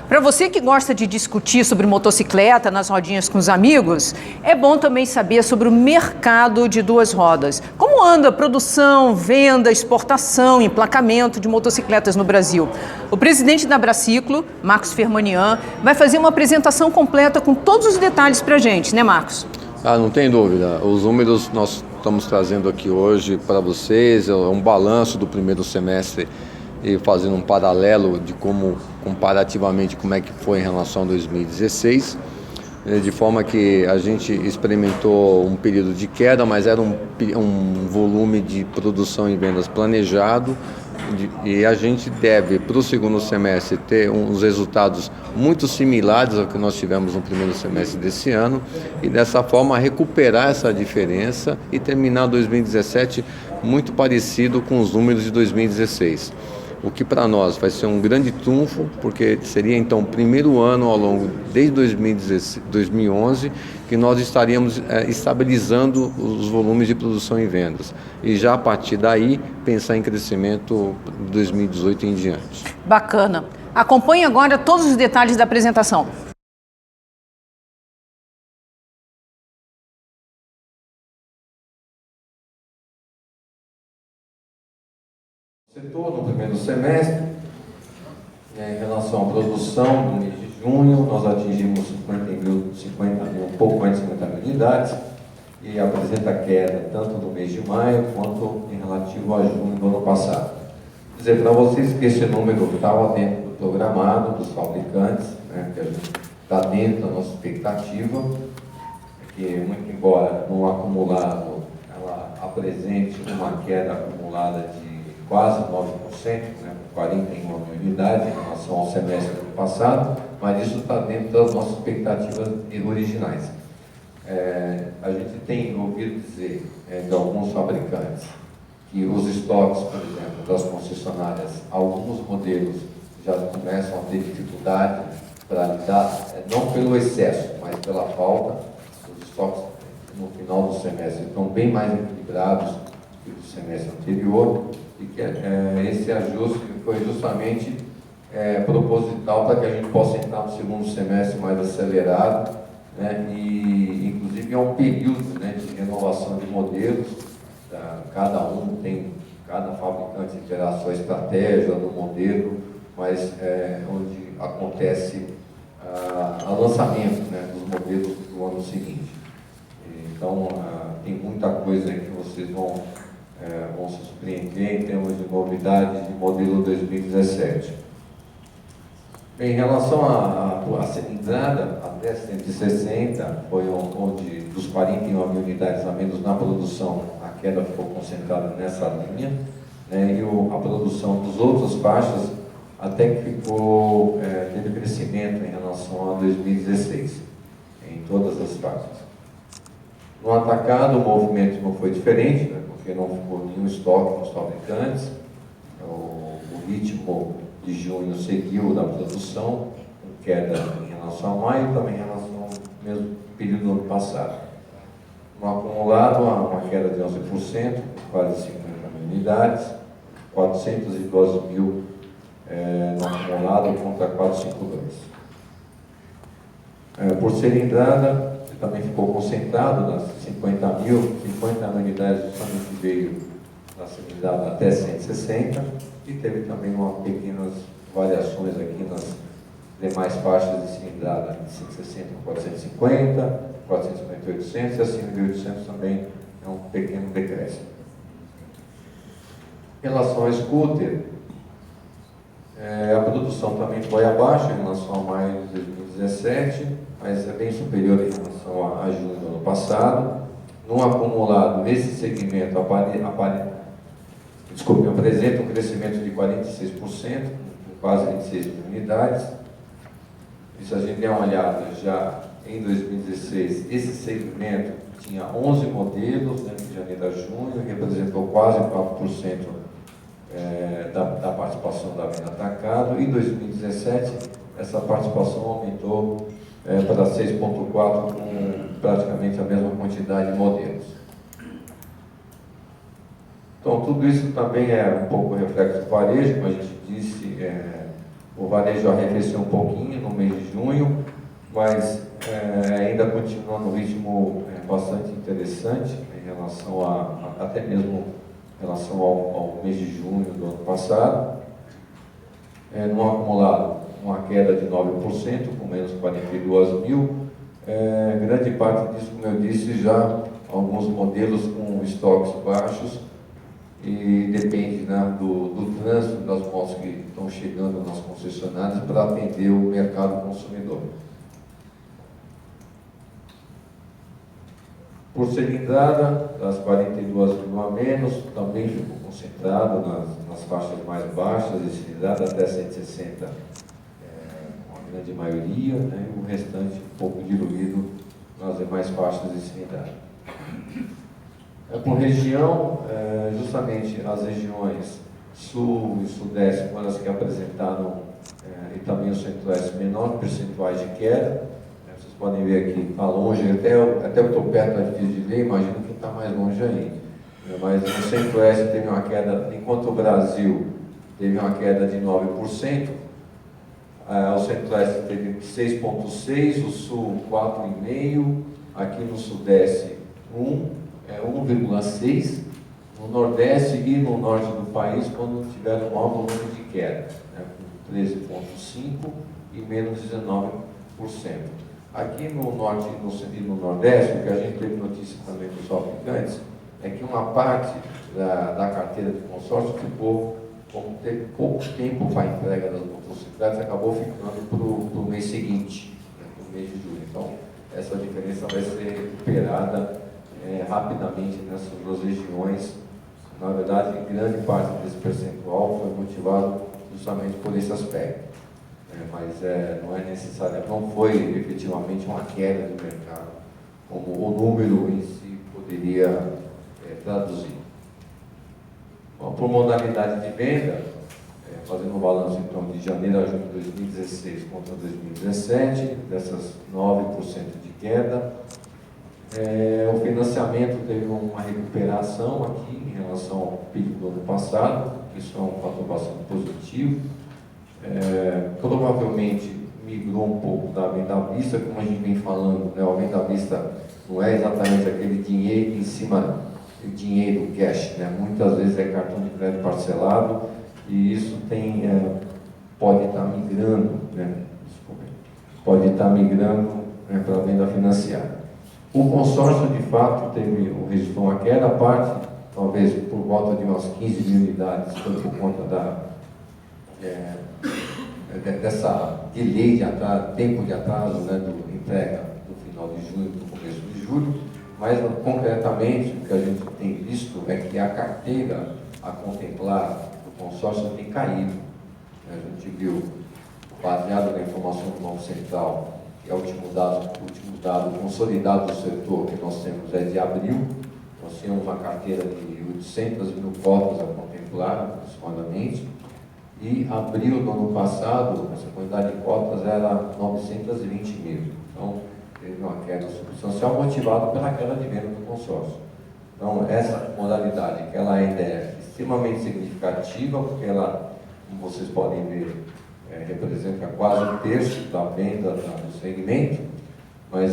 Para você que gosta de discutir sobre motocicleta nas rodinhas com os amigos, é bom também saber sobre o mercado de duas rodas. Como anda a produção, venda, exportação, emplacamento de motocicletas no Brasil? O presidente da Abraciclo, Marcos Fermanian, vai fazer uma apresentação completa com todos os detalhes para a gente, né, Marcos? Não tem dúvida. Os números nós estamos trazendo aqui hoje para vocês, é um balanço do primeiro semestre e fazendo um paralelo de comparativamente, como é que foi em relação a 2016, de forma que a gente experimentou um período de queda, mas era um volume de produção e vendas planejado, e a gente deve, para o segundo semestre, ter uns resultados muito similares ao que nós tivemos no primeiro semestre desse ano, e dessa forma recuperar essa diferença e terminar 2017 muito parecido com os números de 2016. O que para nós vai ser um grande trunfo, porque seria então o primeiro ano ao longo, desde 2011, que nós estaríamos estabilizando os volumes de produção e vendas. E já a partir daí, pensar em crescimento de 2018 em diante. Bacana. Acompanhe agora todos os detalhes da apresentação. Setor no primeiro semestre, em relação à produção, no mês de junho, nós atingimos um pouco mais de 50 mil unidades, e apresenta queda tanto no mês de maio quanto em relativo a junho do ano passado. Quer dizer para vocês que esse número estava dentro do programado dos fabricantes, né, que a gente está dentro da nossa expectativa, que muito embora no acumulado ela apresente uma queda acumulada de quase 9%, né, 41 mil unidades em relação ao semestre do ano passado, mas isso está dentro das nossas expectativas originais. A gente tem ouvido dizer de alguns fabricantes que os estoques, por exemplo, das concessionárias, alguns modelos já começam a ter dificuldade para lidar, não pelo excesso, mas pela falta. Os estoques no final do semestre estão bem mais equilibrados que o semestre anterior, e que esse ajuste foi justamente proposital para que a gente possa entrar no segundo semestre mais acelerado, né? E inclusive é um período, né, de renovação de modelos. Cada fabricante terá a sua estratégia no modelo, mas onde acontece o lançamento, né, dos modelos do ano seguinte. Então tem muita coisa que vocês vão se surpreender em termos de novidades de modelo 2017. Bem, em relação à cilindrada, até 160, foi onde dos 41 mil unidades a menos na produção, a queda ficou concentrada nessa linha, né, e a produção dos outras faixas até que teve crescimento em relação a 2016, em todas as faixas. No atacado, o movimento não foi diferente, né, porque não ficou nenhum estoque nos fabricantes. O ritmo de junho seguiu da produção, com queda em relação a maio e também em relação ao mesmo período do ano passado. No acumulado, há uma queda de 11%, quase 50 mil unidades, 412 mil no acumulado contra 452. Por cilindrada, também ficou concentrado nas 50 mil unidades justamente veio da cilindrada até 160, e teve também pequenas variações aqui nas demais faixas de cilindrada, de 160 a 450, 450 a 800, e acima de 800 também é um pequeno decréscimo. Em relação ao scooter, a produção também foi abaixo em relação a maio de 2017, mas é bem superior em relação a junho do ano passado. No acumulado, esse segmento apresenta um crescimento de 46%, com quase 26 mil unidades. E se a gente der uma olhada, já em 2016, esse segmento tinha 11 modelos, né, de janeiro a junho, representou quase 4% da participação da venda atacado, e em 2017 essa participação aumentou para 6,4%, com praticamente a mesma quantidade de modelos. Então tudo isso também é um pouco reflexo do varejo, como a gente disse, O varejo arrefeceu um pouquinho no mês de junho, mas ainda continua no ritmo bastante interessante em relação até mesmo em relação ao mês de junho do ano passado. No acumulado, uma queda de 9%, com menos 42 mil. Grande parte disso, como eu disse, já alguns modelos com estoques baixos, e depende, né, do trânsito das motos que estão chegando nas concessionárias para atender o mercado consumidor. Por cilindrada, das 42 mil a menos, também ficou concentrado nas faixas mais baixas de cilindrada, até 160, uma grande maioria, né, e o restante um pouco diluído nas demais faixas de cilindrada. Por região, justamente as regiões Sul e Sudeste foram as que apresentaram, e também o Centro-Oeste, menor percentuais de queda. Vocês podem ver aqui, está longe, até eu estou perto, é difícil de ver, imagino que está mais longe ainda. Mas no Centro-Oeste teve uma queda, enquanto o Brasil teve uma queda de 9%, o Centro-Oeste teve 6,6%, o Sul 4,5%, aqui no Sudeste 1,6%, no Nordeste e no Norte do país, quando tiveram um maior volume de queda, né, com 13,5% e menos 19%. Aqui no Norte e no Nordeste, o que a gente teve notícia também dos fabricantes, é que uma parte da carteira de consórcio ficou, como teve pouco tempo para a entrega das motocicletas, acabou ficando para o mês seguinte, né, para o mês de julho. Então, essa diferença vai ser recuperada rapidamente nessas duas regiões. Na verdade, grande parte desse percentual foi motivado justamente por esse aspecto. Mas não é necessário, não foi efetivamente uma queda do mercado, como o número em si poderia traduzir. Bom, por modalidade de venda, fazendo um balanço então de janeiro a junho de 2016 contra 2017, dessas 9% de queda, o financiamento teve uma recuperação aqui em relação ao pico do ano passado, isso é um fator bastante positivo. Provavelmente migrou um pouco da venda à vista, como a gente vem falando, né? A venda à vista não é exatamente aquele dinheiro em cima do dinheiro cash, né? Muitas vezes é cartão de crédito parcelado e isso pode estar migrando, né? Pode estar migrando, né, para a venda financiada. O consórcio, de fato, registrou uma queda, a parte, talvez por volta de umas 15 mil unidades, foi por conta dessa delay de atraso, tempo de atraso, né, do entrega do final de junho para o começo de julho, mas concretamente o que a gente tem visto é que a carteira a contemplar do consórcio tem caído. A gente viu, baseado na informação do Banco Central, que é o último dado consolidado do setor que nós temos é de abril. Nós tínhamos uma carteira de 800 mil cotas a contemplar, aproximadamente, e abril do ano passado, essa quantidade de cotas era 920 mil. Então, teve uma queda substancial motivada pela queda de venda do consórcio. Então, essa modalidade, que ela ainda é extremamente significativa, porque ela, como vocês podem ver, representa quase um terço da venda do segmento, mas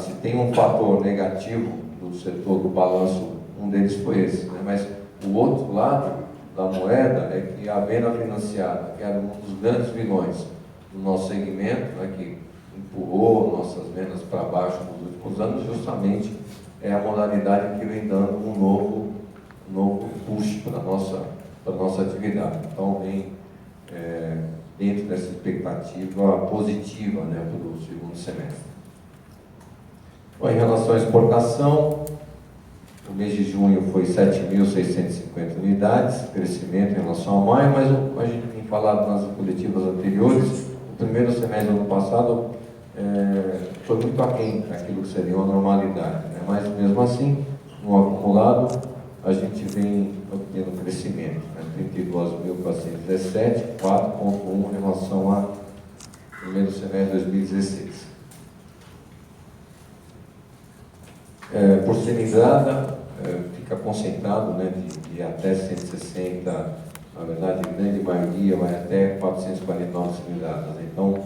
se tem um fator negativo do setor do balanço, um deles foi esse, né? Mas o outro lado da moeda é que a venda financiada, que era um dos grandes vilões do nosso segmento, né, que empurrou nossas vendas para baixo nos últimos anos, justamente é a modalidade que vem dando um novo push para a nossa atividade. Então, vem dentro dessa expectativa positiva, né, para o segundo semestre. Bom, em relação à exportação, o mês de junho foi 7.650 unidades, crescimento em relação a maio, mas a gente tem falado nas coletivas anteriores, o primeiro semestre do ano passado foi muito aquém daquilo que seria uma normalidade, né? Mas mesmo assim, no acumulado, a gente vem obtendo crescimento, né? 32.417, 4,1 em relação ao primeiro semestre de 2016. Por cilindrada, fica concentrado, né, de até 160 Na verdade, a grande maioria vai até 449 cilindradas. Então,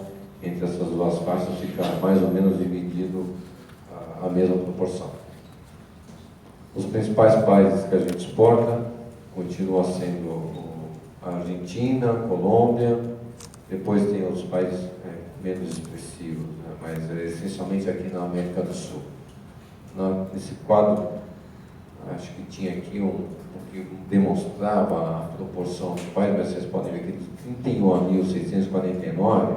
entre essas duas faixas fica mais ou menos dividido a mesma proporção. Os principais países que a gente exporta continuam sendo a Argentina, a Colômbia, depois tem os países menos expressivos, né? Mas essencialmente aqui na América do Sul. Nesse quadro, acho que tinha aqui que demonstrava a proporção dos países, mas vocês podem ver que de 31 a 1.649,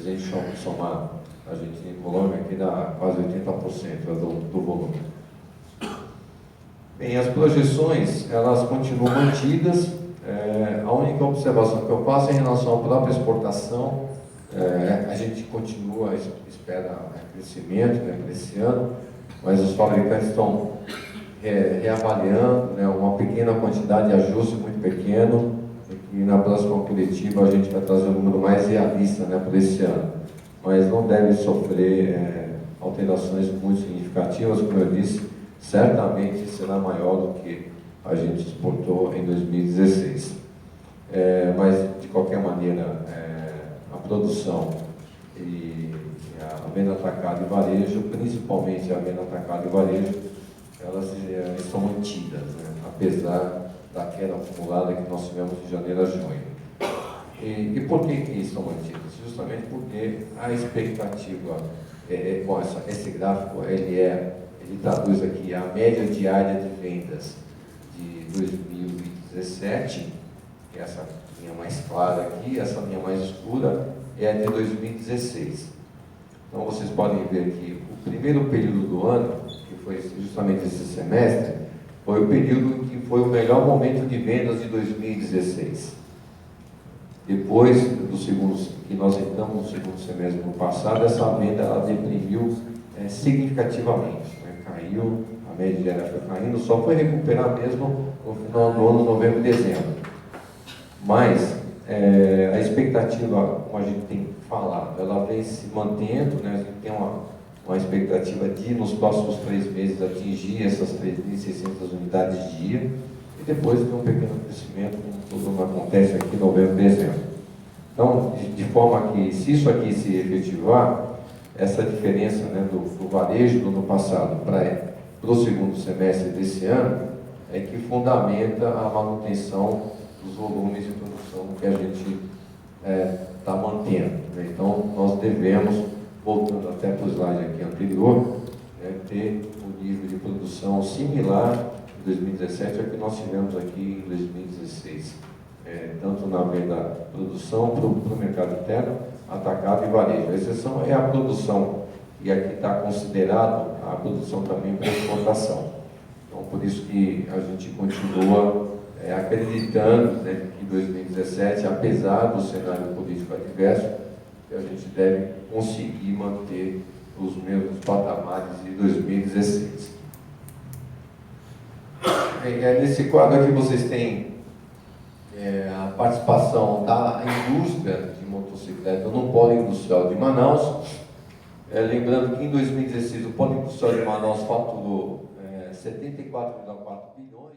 se a gente somar Argentina e Colômbia, aqui dá quase 80% do volume. Bem, as projeções, elas continuam mantidas. A única observação que eu faço em relação à própria exportação, a gente continua, espera crescimento, né, para esse ano, mas os fabricantes estão reavaliando, né, uma pequena quantidade de ajuste muito pequeno, e na próxima coletiva a gente vai trazer um número mais realista, né, para esse ano. Mas não deve sofrer alterações muito significativas, como eu disse, certamente será maior do que a gente exportou em 2016. Mas, de qualquer maneira, a produção e a venda atacada e varejo, principalmente a venda atacada e varejo, elas estão mantidas, né? Apesar da queda acumulada que nós tivemos de janeiro a junho. E por que estão mantidas? Justamente porque a expectativa, bom, esse gráfico ele traduz aqui a média diária de vendas de 2017, que é essa linha mais clara aqui, essa linha mais escura é a de 2016. Então vocês podem ver que o primeiro período do ano, que foi justamente esse semestre, foi o período que foi o melhor momento de vendas de 2016. Depois que nós entramos no segundo semestre do ano passado, essa venda ela deprimiu significativamente, né? Caiu, a média diária foi caindo, só foi recuperar mesmo no final do ano, novembro e dezembro. Mas a expectativa, como a gente tem falado, ela vem se mantendo, né? A gente tem uma expectativa de, nos próximos 3 meses, atingir essas 3.600 unidades dia, e depois ter um pequeno crescimento, como tudo acontece aqui em novembro e dezembro. Então, de forma que, se isso aqui se efetivar, essa diferença, né, do varejo do ano passado para o segundo semestre desse ano, é que fundamenta a manutenção dos volumes de produção que a gente está mantendo, né? Então, nós devemos, voltando até para o slide aqui anterior, ter um nível de produção similar em 2017 ao que nós tivemos aqui em 2016, tanto na venda produção para o mercado interno, atacado e varejo. A exceção é a produção, e aqui está considerado a produção também para exportação. Então, por isso que a gente continua acreditando, né, que em 2017, apesar do cenário político adverso, que a gente deve conseguir manter os mesmos patamares de 2016. Nesse quadro aqui vocês têm a participação da indústria de motocicleta no Polo Industrial de Manaus. Lembrando que em 2016 o Polo Industrial de Manaus faturou 74,4 bilhões.